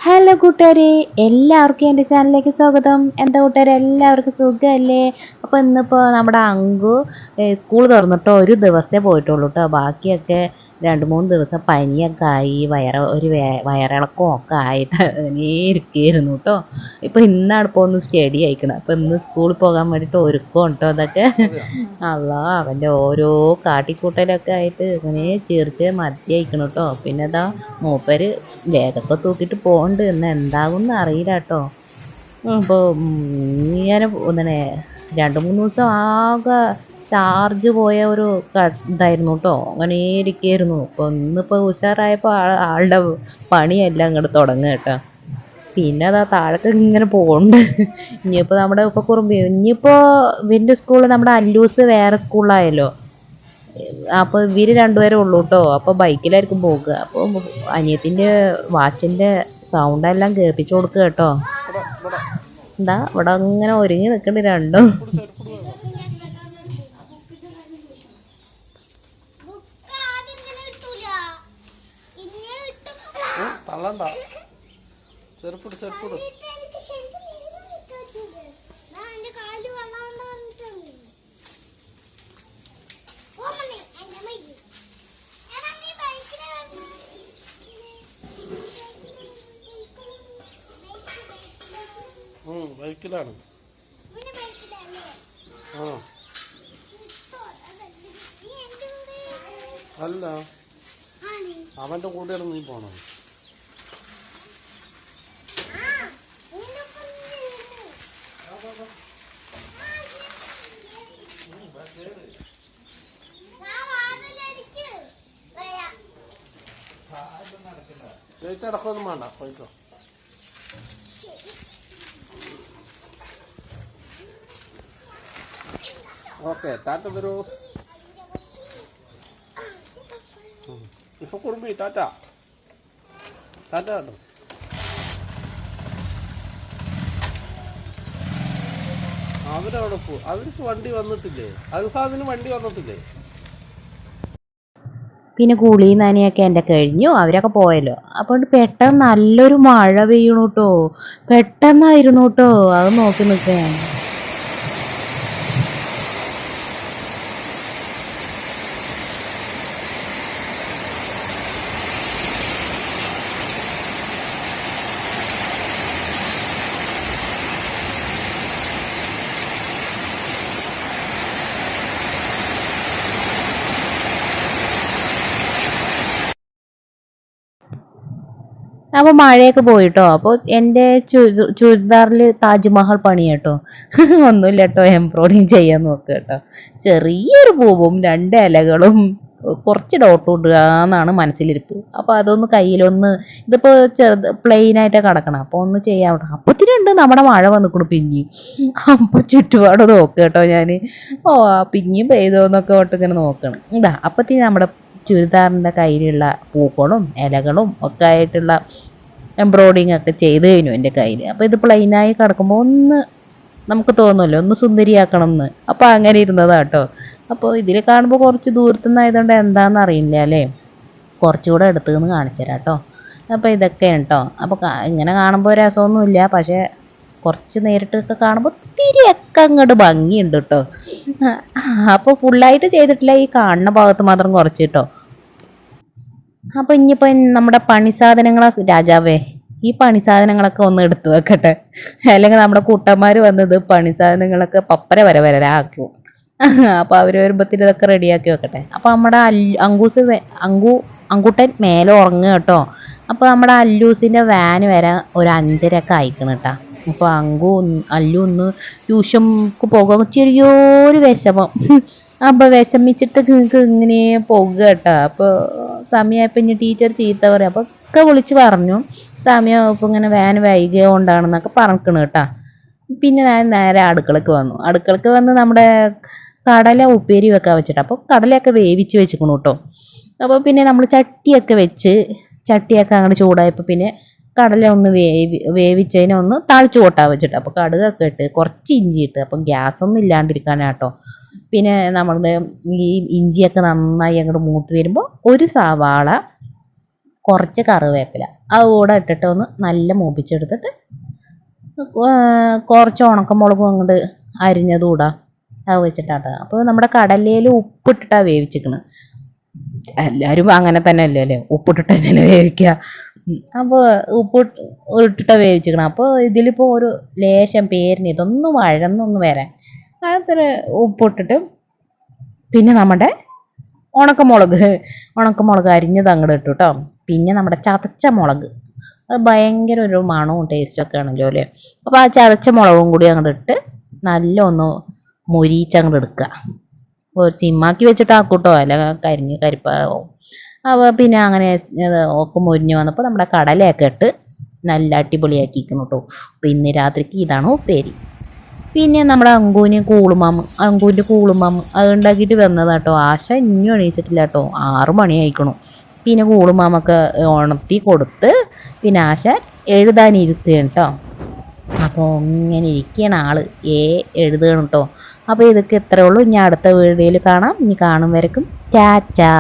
Hello കൂട്ടുകാരെ, എല്ലാവർക്കും എൻ്റെ ചാനലിലേക്ക് സ്വാഗതം. എന്താ കൂട്ടുകാരെ, എല്ലാവർക്കും സുഖമല്ലേ? അപ്പോൾ ഇന്നിപ്പോൾ നമ്മുടെ അങ്കു സ്കൂൾ തുറന്നിട്ടോ ഒരു ദിവസമേ പോയിട്ടുള്ളൂ കേട്ടോ. ബാക്കിയൊക്കെ 2-3 ദിവസം പനിയൊക്കെ ആയി, വയറിളക്കവും ഒക്കെ ആയിട്ട് അങ്ങനെ ഇരിക്കുകയായിരുന്നു കേട്ടോ. ഇപ്പോൾ ഇന്നാണ് ഇപ്പോൾ ഒന്ന് സ്റ്റഡി ആയിക്കണം. അപ്പോൾ ഇന്ന് സ്കൂളിൽ പോകാൻ വേണ്ടിയിട്ട് ഒരുക്കം കേട്ടോ അതൊക്കെ. അല്ലാ, അവൻ്റെ ഓരോ കാട്ടിക്കൂട്ടലൊക്കെ ആയിട്ട് ഇങ്ങനെ ചിരിച്ച് മതിയായിക്കണം കേട്ടോ. പിന്നെ അതാ മൂപ്പര് ബാഗൊക്കെ തൂക്കിയിട്ട് പോകണ്ട്. എന്ന് എന്താകുമെന്ന് അറിയില്ല കേട്ടോ. അപ്പോൾ ഇങ്ങനെ ഒന്നേ 2-3 ദിവസം ആകെ ചാർജ് പോയ ഒരു ഇതായിരുന്നു കേട്ടോ. അങ്ങനെ ഇരിക്കുകയായിരുന്നു. അപ്പോൾ ഇന്നിപ്പോൾ ഉഷാറായപ്പോൾ ആളുടെ പണിയെല്ലാം അങ്ങോട്ട് തുടങ്ങുക കേട്ടോ. പിന്നെ അതാ താഴേക്ക് ഇങ്ങനെ പോകുന്നുണ്ട്. ഇനിയിപ്പോൾ നമ്മുടെ ഇപ്പോൾ ഇനിയിപ്പോൾ ഇവൻ്റെ സ്കൂളിൽ നമ്മുടെ അല്ലൂസ് വേറെ സ്കൂളിലായല്ലോ. അപ്പോൾ ഇവർ രണ്ടുപേരേ ഉള്ളൂ കേട്ടോ. അപ്പോൾ ബൈക്കിലായിരിക്കും പോകുക. അപ്പോൾ അനിയത്തിൻ്റെ വാച്ചിൻ്റെ സൗണ്ടെല്ലാം കേൾപ്പിച്ചു കൊടുക്കുക കേട്ടോ. എന്താ ഇവിടെ അങ്ങനെ ഒരുങ്ങി നിൽക്കണ്ട് രണ്ടും. ബൈക്കിലാണ്. അല്ല, അവന്റെ കൂടെയാണ് നീ പോണത്. അടക്കൊന്നും വേണ്ട, പോയിക്കോ. ഓക്കെ, ടാറ്റ തരൂ. ഇപ്പൊ കുടുംബി ടാറ്റ ടാറ്റ കേട്ടോ. അവരവിടെ പോ. അവർക്ക് വണ്ടി വന്നിട്ടില്ലേ? അൽഫാദിന് വണ്ടി വന്നിട്ടില്ലേ? പിന്നെ കുളിയും നനയൊക്കെ എൻ്റെ കഴിഞ്ഞു. അവരൊക്കെ പോയല്ലോ. അപ്പോൾ പെട്ടെന്ന് നല്ലൊരു മഴ പെയ്യണു കേട്ടോ. പെട്ടെന്നായിരുന്നു കേട്ടോ. അത് നോക്കി നിൽക്കാൻ. അപ്പോൾ മഴയൊക്കെ പോയിട്ടോ. അപ്പോൾ എൻ്റെ ചുരിദാറിൽ താജ്മഹൽ പണി കേട്ടോ. ഒന്നുമില്ല കേട്ടോ, എംബ്രോയിഡിങ് ചെയ്യാൻ നോക്കുക കേട്ടോ. ചെറിയൊരു പൂവും 2 ഇലകളും കുറച്ച് ഡോട്ടും ഇടുക എന്നാണ് മനസ്സിലിരിപ്പ്. അപ്പോൾ അതൊന്ന് കയ്യിലൊന്ന്, ഇതിപ്പോൾ പ്ലെയിനായിട്ട് കിടക്കണം. അപ്പോൾ ഒന്ന് ചെയ്യാൻ പറ്റും. അപ്പത്തിനുണ്ട് നമ്മുടെ മഴ വന്നിക്കണം പിന്നെയും. അപ്പോൾ ചുറ്റുപാട് നോക്കുക കേട്ടോ ഞാൻ. പിന്നെയും പെയ്തോ എന്നൊക്കെ തൊട്ട് ഇങ്ങനെ നോക്കണം. ഇതാ അപ്പത്തിന് നമ്മുടെ ചുരിദാറിൻ്റെ കയ്യിലുള്ള പൂക്കളും ഇലകളും ഒക്കെ ആയിട്ടുള്ള എംബ്രോയിഡിങ് ഒക്കെ ചെയ്ത് കഴിഞ്ഞു എൻ്റെ കയ്യിൽ. അപ്പോൾ ഇത് പ്ലെയിനായി കിടക്കുമ്പോൾ ഒന്ന് നമുക്ക് തോന്നുമല്ലോ ഒന്ന് സുന്ദരിയാക്കണം എന്ന്. അപ്പോൾ അങ്ങനെ ഇരുന്നതാണ് കേട്ടോ. അപ്പോൾ ഇതിൽ കാണുമ്പോൾ കുറച്ച് ദൂരത്തുനിന്നായതുകൊണ്ട് എന്താണെന്ന് അറിയില്ല അല്ലേ. കുറച്ചുകൂടെ അടുത്ത് നിന്ന് കാണിച്ചു തരാം കേട്ടോ. അപ്പോൾ ഇതൊക്കെയാണ് കേട്ടോ. അപ്പോൾ ഇങ്ങനെ കാണുമ്പോൾ രസമൊന്നുമില്ല, പക്ഷേ കുറച്ച് നേരിട്ടൊക്കെ കാണുമ്പോൾ തിരിയൊക്കെ അങ്ങോട്ട് ഭംഗിയുണ്ട് കേട്ടോ. അപ്പോൾ ഫുള്ളായിട്ട് ചെയ്തിട്ടില്ല, ഈ കാണുന്ന ഭാഗത്ത് മാത്രം കുറച്ച് കേട്ടോ. അപ്പോൾ ഇനിയിപ്പോൾ നമ്മുടെ പണി സാധനങ്ങളാ രാജാവേ, ഈ പണി സാധനങ്ങളൊക്കെ ഒന്ന് എടുത്തു വെക്കട്ടെ. അല്ലെങ്കിൽ നമ്മുടെ കൂട്ടന്മാർ വന്നത് പണി സാധനങ്ങളൊക്കെ പപ്പര വരാക്കും. അപ്പോൾ അവർ വരുമ്പോഴത്തേന് ഇതൊക്കെ റെഡിയാക്കി വെക്കട്ടെ. അപ്പോൾ നമ്മുടെ അങ്കുട്ടൻ മേലെ ഉറങ്ങുക കേട്ടോ. അപ്പോൾ നമ്മുടെ അല്ലൂസിൻ്റെ വാന് വരാൻ ഒരു 5:30 ആയിക്കണം കേട്ടോ. അപ്പോൾ അല്ലു ഒന്ന് ട്യൂഷൻക്ക് പോകാൻ ചെറിയൊരു വിഷമം. അപ്പോൾ വിഷമിച്ചിട്ട് ഇങ്ങനെ പോകുക കേട്ടോ. അപ്പോൾ സമയമായപ്പോൾ ഇനി ടീച്ചർ ചീത്ത പറയും. അപ്പോൾ ഒക്കെ വിളിച്ച് പറഞ്ഞു സമയം ഇപ്പോൾ ഇങ്ങനെ വാൻ വൈകിയ കൊണ്ടാണെന്നൊക്കെ പറഞ്ഞിരിക്കണം കേട്ടോ. പിന്നെ ഞാൻ നേരെ അടുക്കളക്ക് വന്ന് നമ്മുടെ കടല ഉപ്പേരി വെക്കാൻ വെച്ചിട്ട്. അപ്പോൾ കടലയൊക്കെ വേവിച്ച് വെച്ചിരിക്കണം കേട്ടോ. അപ്പോൾ പിന്നെ നമ്മൾ ചട്ടിയൊക്കെ അങ്ങോട്ട് ചൂടായപ്പോൾ പിന്നെ കടല ഒന്ന് വേവിച്ചതിനെ ഒന്ന് താളിച്ചു കൊട്ടാൻ വെച്ചിട്ട്. അപ്പോൾ കടുകൊക്കെ ഇട്ട് കുറച്ച് ഇഞ്ചി ഇട്ട്. അപ്പം ഗ്യാസൊന്നും ഇല്ലാണ്ടിരിക്കാനാട്ടോ. പിന്നെ നമ്മളുടെ ഈ ഇഞ്ചിയൊക്കെ നന്നായി അങ്ങോട്ട് മൂത്ത് വരുമ്പോൾ ഒരു സവാള കുറച്ച് കറിവേപ്പില അത് കൂടെ ഇട്ടിട്ട് ഒന്ന് നല്ല മൂപ്പിച്ചെടുത്തിട്ട് കുറച്ച് ഉണക്കമുളകും അങ്ങോട്ട് അരിഞ്ഞതും ഇടാം. അത് വെച്ചിട്ടാണ്. അപ്പോൾ നമ്മുടെ കടലയിൽ ഉപ്പിട്ടിട്ടാണ് വേവിച്ചിരിക്കുന്നത്. എല്ലാവരും അങ്ങനെ തന്നെ അല്ലേ അല്ലേ, ഉപ്പിട്ടിട്ട് തന്നെ വേവിക്കുക. അപ്പോൾ ഉപ്പ് ഇട്ടിട്ടാണ് വേവിച്ചിരിക്കണം. അപ്പോൾ ഇതിലിപ്പോൾ ഒരു ലേശം പേരിന് ഇതൊന്ന് വഴന്നൊന്ന് വരാൻ അത്ര ഉപ്പിട്ടിട്ട് പിന്നെ നമ്മുടെ ഉണക്കമുളക് അരിഞ്ഞത് അങ്ങോട്ട് ഇട്ടു കേട്ടോ. പിന്നെ നമ്മുടെ ചതച്ച മുളക്, അത് ഭയങ്കര ഒരു മണവും ടേസ്റ്റും ഒക്കെ ആണല്ലോ അല്ലേ. അപ്പോൾ ആ ചതച്ച മുളകും കൂടി അങ്ങോട്ട് ഇട്ട് നല്ല ഒന്ന് മൊരിച്ചങ്ങോട്ട് എടുക്കുക. ഒരു ചിമ്മാക്കി വെച്ചിട്ട് ആക്കൂട്ടോ, അല്ല കരിപ്പാവും. അപ്പോൾ പിന്നെ അങ്ങനെ ഒക്കെ മൊരിഞ്ഞ് വന്നപ്പോൾ നമ്മുടെ കടലയൊക്കെ ഇട്ട് നല്ല അടിപൊളിയാക്കിയിരിക്കുന്നു കേട്ടോ. അപ്പോൾ ഇന്ന് രാത്രിക്ക് ഇതാണ് ഉപ്പേരി. പിന്നെ നമ്മുടെ അങ്കൂൻ്റെ കൂളുമാമ് അത് ഉണ്ടാക്കിയിട്ട് വന്നതാട്ടോ. ആശ ഇനിയും എണീച്ചിട്ടില്ല കേട്ടോ, 6 മണിയായിക്കണു. പിന്നെ കൂളുമാമൊക്കെ ഉണർത്തി കൊടുത്ത് പിന്നെ ആശ എഴുതാനിരുത്തുകയാണ് കേട്ടോ. അപ്പോൾ ഇങ്ങനെ ഇരിക്കുകയാണ് ആള് എഴുതുകയാണ് കേട്ടോ. അപ്പോൾ ഇതൊക്കെ ഇത്രയേ ഉള്ളൂ. ഇനി അടുത്ത വീഡിയോയിൽ കാണാം. ഇനി കാണും വരയ്ക്കും ടാറ്റാ.